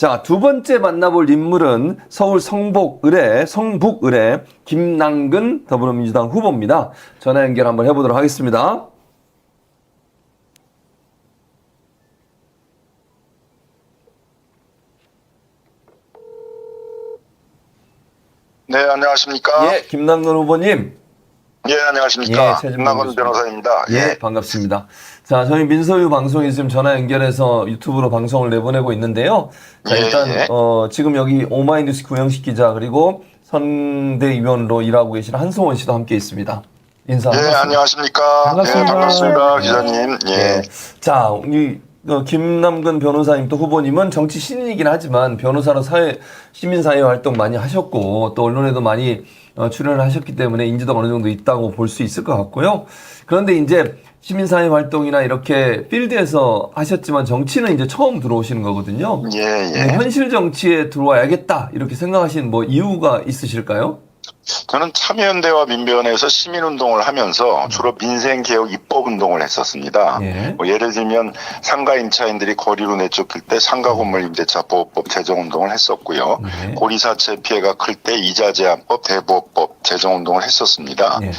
자, 두 번째 만나볼 인물은 서울 성북을의 김남근 더불어민주당 후보입니다. 전화 연결 한번 해보도록 하겠습니다. 네, 안녕하십니까? 예, 김남근 후보님. 예, 안녕하십니까? 예, 김남근 변호사입니다. 예, 반갑습니다. 자, 저희 민서유 방송이 지금 전화 연결해서 유튜브로 방송을 내보내고 있는데요. 자, 일단 지금 여기 오마이뉴스 구영식 기자 그리고 선대위원으로 일하고 계신 한송원 씨도 함께 있습니다. 인사. 예, 안녕하십니까? 반갑습니다. 예, 반갑습니다, 기자님. 예. 자, 김남근 변호사님 또 후보님은 정치 신인이긴 하지만 변호사로 시민사회 활동 많이 하셨고 또 언론에도 많이 출연을 하셨기 때문에 인지도가 어느 정도 있다고 볼 수 있을 것 같고요. 그런데 이제 시민사회 활동이나 이렇게 필드에서 하셨지만 정치는 이제 처음 들어오시는 거거든요. 예, 예. 네, 현실 정치에 들어와야겠다 이렇게 생각하시는 뭐 이유가 있으실까요? 저는 참여연대와 민변에서 시민운동을 하면서 주로 민생개혁 입법운동을 했었습니다. 예. 뭐 예를 들면 상가 임차인들이 거리로 내쫓길 때 상가건물 임대차 보호법 제정운동을 했었고요. 네. 고리사채 피해가 클 때 이자제한법 대부업법 제정운동을 했었습니다. 네.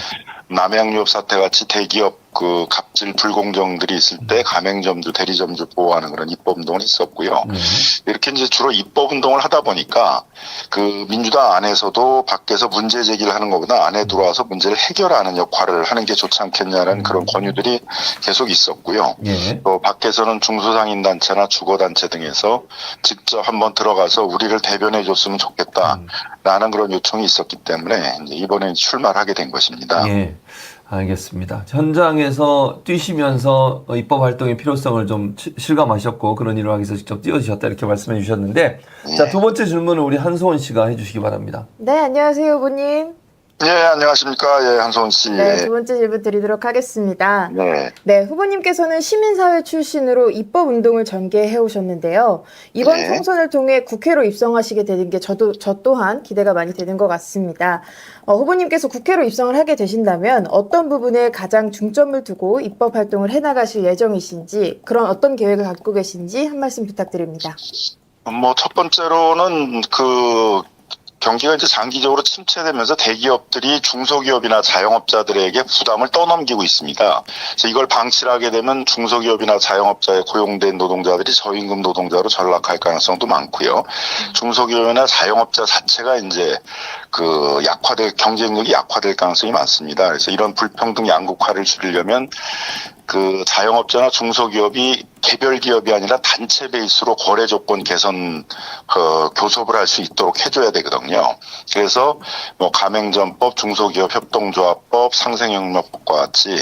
남양유업 사태 같이 대기업 그 갑질 불공정들이 있을 때 가맹점주 대리점주 보호하는 그런 입법운동을 했었고요. 이렇게 이제 주로 입법운동을 하다 보니까 그 민주당 안에서도 밖에서 문제 제기를 하는 것보다 안에 들어와서 문제를 해결하는 역할을 하는 게 좋지 않겠냐는 그런 권유들이 계속 있었고요. 예. 또 밖에서는 중소상인단체나 주거단체 등에서 직접 한번 들어가서 우리를 대변해 줬으면 좋겠다라는 그런 요청이 있었기 때문에 이제 이번에 출마를 하게 된 것입니다. 예. 알겠습니다. 현장에서 뛰시면서 입법 활동의 필요성을 좀 실감하셨고 그런 일을 하기 위해서 직접 뛰어주셨다 이렇게 말씀해 주셨는데 자, 두 번째 질문을 우리 한소원 씨가 해주시기 바랍니다. 네, 안녕하세요, 후보님. 예, 안녕하십니까. 예, 한소원 씨. 네, 두 번째 질문 드리도록 하겠습니다. 네. 네, 후보님께서는 시민사회 출신으로 입법운동을 전개해 오셨는데요. 이번 네. 총선을 통해 국회로 입성하시게 되는 게 저 또한 기대가 많이 되는 것 같습니다. 후보님께서 국회로 입성을 하게 되신다면 어떤 부분에 가장 중점을 두고 입법 활동을 해나가실 예정이신지 그런 어떤 계획을 갖고 계신지 한 말씀 부탁드립니다. 뭐, 첫 번째로는 경기가 이제 장기적으로 침체되면서 대기업들이 중소기업이나 자영업자들에게 부담을 떠넘기고 있습니다. 그래서 이걸 방치를 하게 되면 중소기업이나 자영업자에 고용된 노동자들이 저임금 노동자로 전락할 가능성도 많고요. 중소기업이나 자영업자 자체가 이제 경쟁력이 약화될 가능성이 많습니다. 그래서 이런 불평등 양극화를 줄이려면 자영업자나 중소기업이 개별 기업이 아니라 단체 베이스로 거래 조건 개선 교섭을 할 수 있도록 해줘야 되거든요. 그래서 뭐 가맹점법, 중소기업 협동조합법, 상생협력법과 같이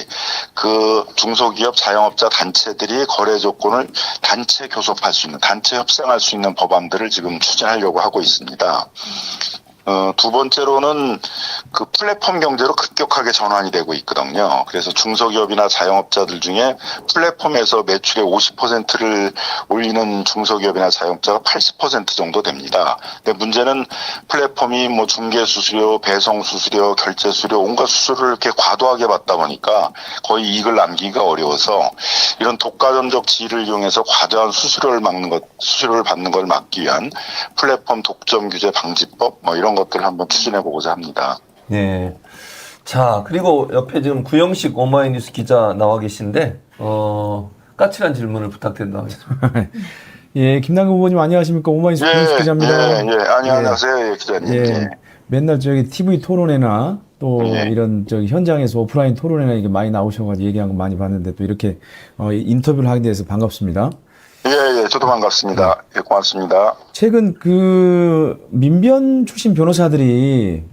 중소기업 자영업자 단체들이 거래 조건을 단체 교섭할 수 있는, 단체 협상할 수 있는 법안들을 지금 추진하려고 하고 있습니다. 두 번째로는 플랫폼 경제로 급격하게 전환이 되고 있거든요. 그래서 중소기업이나 자영업자들 중에 플랫폼에서 매출의 50%를 올리는 중소기업이나 자영업자가 80% 정도 됩니다. 근데 문제는 플랫폼이 뭐 중개 수수료, 배송 수수료, 결제 수수료 온갖 수수료를 이렇게 과도하게 받다 보니까 거의 이익을 남기기가 어려워서 이런 독과점적 지위를 이용해서 과도한 수수료를 받는 걸 막기 위한 플랫폼 독점 규제 방지법 뭐 이런 것들을 한번 추진해 보고자 합니다. 네. 자, 그리고 옆에 지금 구영식 오마이뉴스 기자 나와 계신데, 까칠한 질문을 부탁드린다고 하겠습니다. 예, 김남근 후보님 안녕하십니까? 오마이뉴스 구영식 기자입니다. 예, 안녕하세요, 예, 기자님. 예. 맨날 TV 토론회나 또 이런 현장에서 오프라인 토론회나 이게 많이 나오셔가지고 얘기한 거 많이 봤는데 또 이렇게 인터뷰를 하게 돼서 반갑습니다. 예, 저도 반갑습니다. 예, 고맙습니다. 최근 민변 출신 변호사들이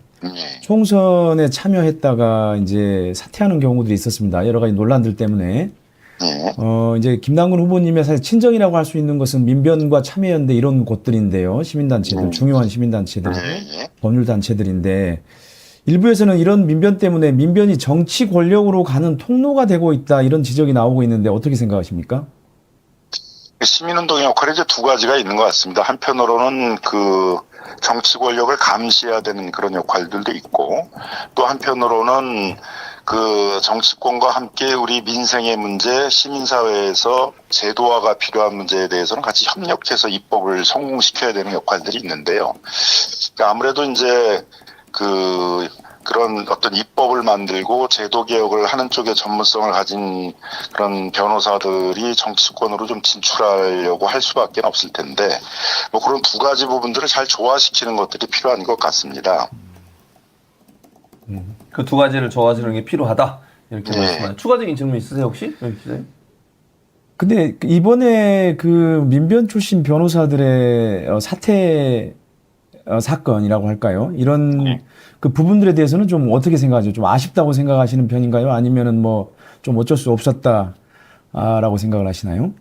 총선에 참여했다가 이제 사퇴하는 경우들이 있었습니다. 여러 가지 논란들 때문에. 예. 이제 김남근 후보님의 사실 친정이라고 할 수 있는 것은 민변과 참여연대 이런 곳들인데요. 시민단체들, 중요한 시민단체들, 법률단체들인데 일부에서는 이런 민변 때문에 민변이 정치 권력으로 가는 통로가 되고 있다 이런 지적이 나오고 있는데 어떻게 생각하십니까? 시민운동의 역할이 이제 두 가지가 있는 것 같습니다. 한편으로는 정치 권력을 감시해야 되는 그런 역할들도 있고, 또 한편으로는 그 정치권과 함께 우리 민생의 문제, 시민사회에서 제도화가 필요한 문제에 대해서는 같이 협력해서 입법을 성공시켜야 되는 역할들이 있는데요. 그러니까 아무래도 이제 그런 어떤 입법을 만들고 제도 개혁을 하는 쪽에 전문성을 가진 그런 변호사들이 정치권으로 좀 진출하려고 할 수밖에 없을 텐데, 뭐 그런 두 가지 부분들을 잘 조화시키는 것들이 필요한 것 같습니다. 그 두 가지를 조화시키는 게 필요하다. 이렇게 네. 말씀하셨습니다. 추가적인 질문 있으세요, 혹시? 여기 기자님? 근데 이번에 그 민변 출신 변호사들의 사퇴 사건이라고 할까요? 이런 네. 그 부분들에 대해서는 좀 어떻게 생각하죠? 좀 아쉽다고 생각하시는 편인가요? 아니면은 뭐 좀 어쩔 수 없었다라고 생각을 하시나요?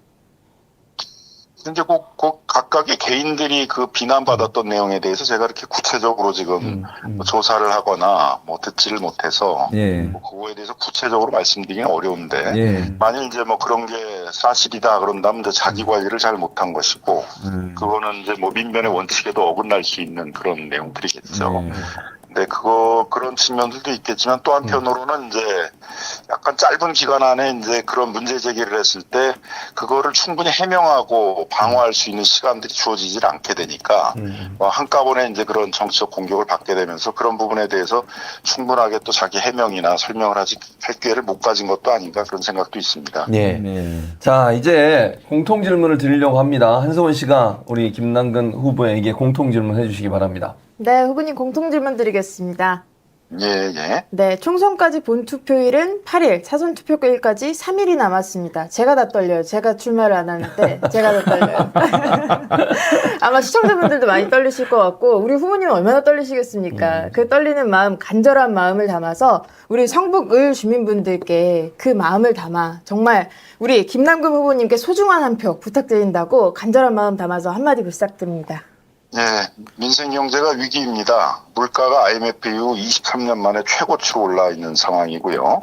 이제 꼭 각각의 개인들이 그 비난받았던 내용에 대해서 제가 이렇게 구체적으로 지금 뭐 조사를 하거나 뭐 듣지를 못해서 예. 뭐 그거에 대해서 구체적으로 말씀드리기는 어려운데, 예. 만일 이제 뭐 그런 게 사실이다 그런다면 이제 자기 관리를 잘 못한 것이고, 그거는 이제 뭐 민변의 원칙에도 어긋날 수 있는 그런 내용들이겠죠. 예. 네, 그런 측면들도 있겠지만 또 한편으로는 이제 약간 짧은 기간 안에 이제 그런 문제 제기를 했을 때 그거를 충분히 해명하고 방어할 수 있는 시간들이 주어지질 않게 되니까 한꺼번에 이제 그런 정치적 공격을 받게 되면서 그런 부분에 대해서 충분하게 또 자기 해명이나 설명을 할 기회를 못 가진 것도 아닌가 그런 생각도 있습니다. 예. 네. 자, 이제 공통 질문을 드리려고 합니다. 한성원 씨가 우리 김남근 후보에게 공통 질문 해주시기 바랍니다. 네, 후보님 공통 질문 드리겠습니다. 예. 네, 총선까지 본투표일은 8일, 사전투표일까지 3일이 남았습니다. 제가 다 떨려요. 제가 출마를 안 하는데 제가 다 떨려요. 아마 시청자분들도 많이 떨리실 것 같고 우리 후보님은 얼마나 떨리시겠습니까? 그 떨리는 마음, 간절한 마음을 담아서 우리 성북을 주민분들께 그 마음을 담아 정말 우리 김남근 후보님께 소중한 한 표 부탁드린다고 간절한 마음 담아서 한마디 부탁드립니다. 네, 민생 경제가 위기입니다. 물가가 IMF 이후 23년 만에 최고치로 올라 있는 상황이고요.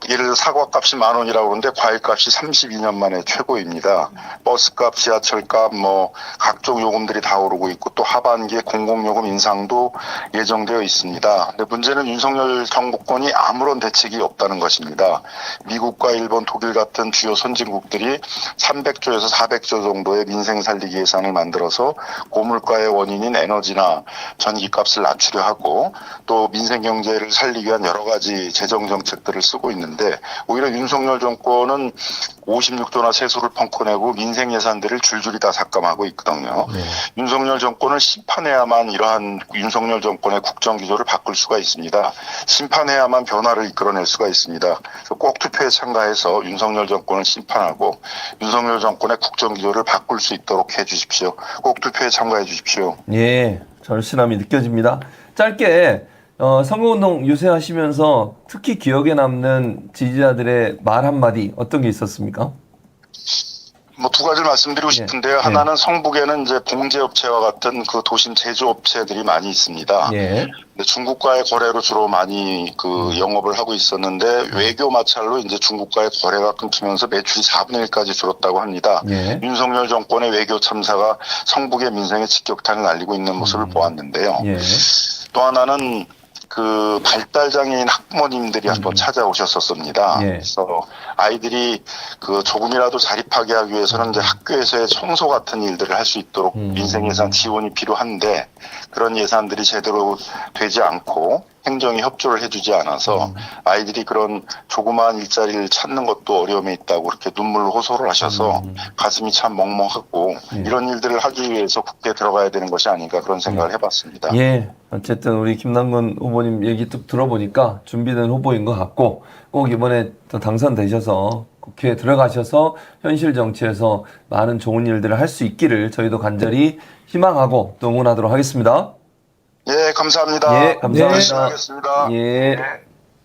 예를 들어 사과값이 10,000원이라고 그러는데 과일값이 32년 만에 최고입니다. 버스값, 지하철값, 뭐 각종 요금들이 다 오르고 있고 또 하반기에 공공요금 인상도 예정되어 있습니다. 근데 문제는 윤석열 정부권이 아무런 대책이 없다는 것입니다. 미국과 일본, 독일 같은 주요 선진국들이 300조에서 400조 정도의 민생 살리기 예산을 만들어서 고물가의 원인인 에너지나 전기값을 낮추려 하고 또 민생 경제를 살리기 위한 여러 가지 재정 정책들을 쓰고 있는데 오히려 윤석열 정권은 56조나 세수를 펑크내고 민생 예산들을 줄줄이 다 삭감하고 있거든요. 윤석열 정권을 심판해야만 이러한 윤석열 정권의 국정기조를 바꿀 수가 있습니다. 심판해야만 변화를 이끌어낼 수가 있습니다. 그래서 꼭 투표에 참가해서 윤석열 정권을 심판하고 윤석열 정권의 국정기조를 바꿀 수 있도록 해주십시오. 꼭 투표에 참가해 주십시오. 예, 절실함이 느껴집니다. 짧게 선거운동 유세하시면서 특히 기억에 남는 지지자들의 말 한마디 어떤 게 있었습니까? 뭐 두 가지를 말씀드리고 싶은데요. 하나는 성북에는 이제 봉제업체와 같은 그 도심 제조업체들이 많이 있습니다. 예. 근데 중국과의 거래로 주로 많이 그 영업을 하고 있었는데 외교 마찰로 이제 중국과의 거래가 끊기면서 매출이 4분의 1까지 줄었다고 합니다. 예. 윤석열 정권의 외교 참사가 성북의 민생에 직격탄을 날리고 있는 모습을 보았는데요. 예. 또 하나는 그 발달장애인 학부모님들이 한번 찾아오셨었습니다. 예. 그래서 아이들이 그 조금이라도 자립하게 하기 위해서는 이제 학교에서의 청소 같은 일들을 할 수 있도록 민생 예산 지원이 필요한데 그런 예산들이 제대로 되지 않고 행정이 협조를 해주지 않아서 아이들이 그런 조그마한 일자리를 찾는 것도 어려움에 있다고 그렇게 눈물로 호소를 하셔서 가슴이 참 멍멍하고 이런 일들을 하기 위해서 국회에 들어가야 되는 것이 아닌가 그런 생각을 해봤습니다. 예. 어쨌든 우리 김남근 후보님 얘기 쭉 들어보니까 준비된 후보인 것 같고 꼭 이번에 또 당선되셔서 국회에 들어가셔서 현실 정치에서 많은 좋은 일들을 할 수 있기를 저희도 간절히 희망하고 또 응원하도록 하겠습니다. 예, 감사합니다. 예, 감사합니다. 열심히 하겠습니다. 예.